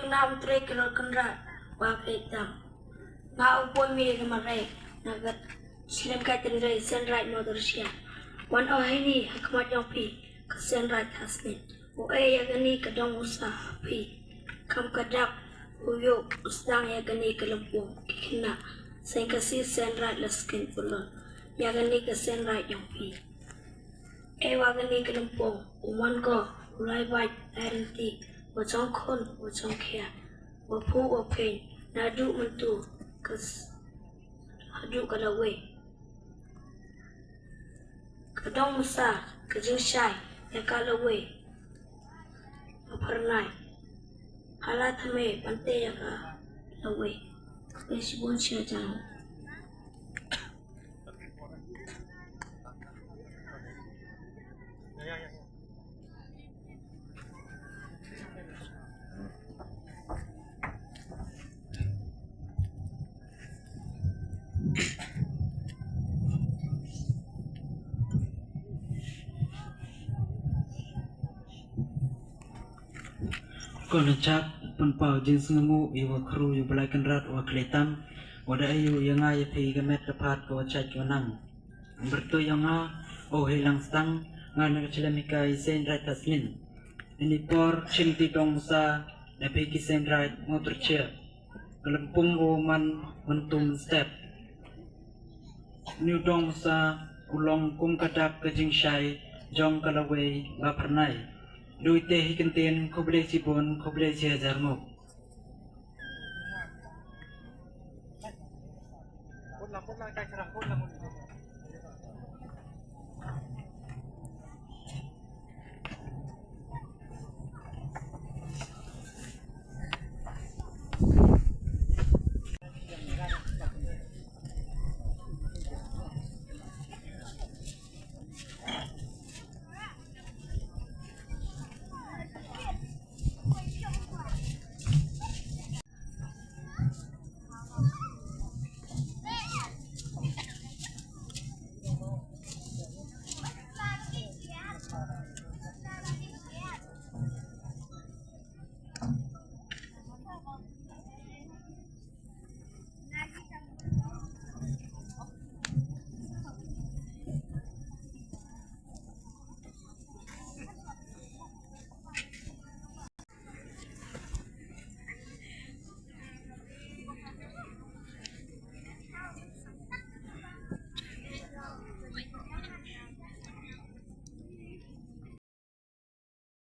Nam tre kerol kendra pakai tam. Ngau pun mi kemarai nagat slim kaitan dari sein raij mowtyrsiah. Wan oh ini hikmat yang pi ke sein raij Thadsning. Yang ini ke Dongmusa pi kam kadap uyuk sdang yang ini ke Lympung kena sein kasih sein raij laskin pulon. Yang ini ke sein raij yang pi. Yang ini ke Lympung uman ko ulai baik airenti. 我从困，我从看，我扑我陪，拿住门度，可是，拿住个了位，个Dongmusa，个jingshai，也个了位，个phyrnai，哈拉他们本地也个了位，也是本地讲。Konecak penpau jenis ngemu iwa kru yu belai kenrat wa kelitam wada ayu yang ay pi kemet kepat ke wacai cuanang bertu yang a oh hilang sdang ngana kecelamikai sein raij Thadsning ini por cinti Dongmusa na pi ki sein raij mowtyrsiah Lympung man mentum step New Dongmusa ulong kum kadap ke jingshai jong kalaway ba phyrnai Dui teh hikentin ko boleh sibun ko boleh siajar mo. Pun lang kay sarang pun lang.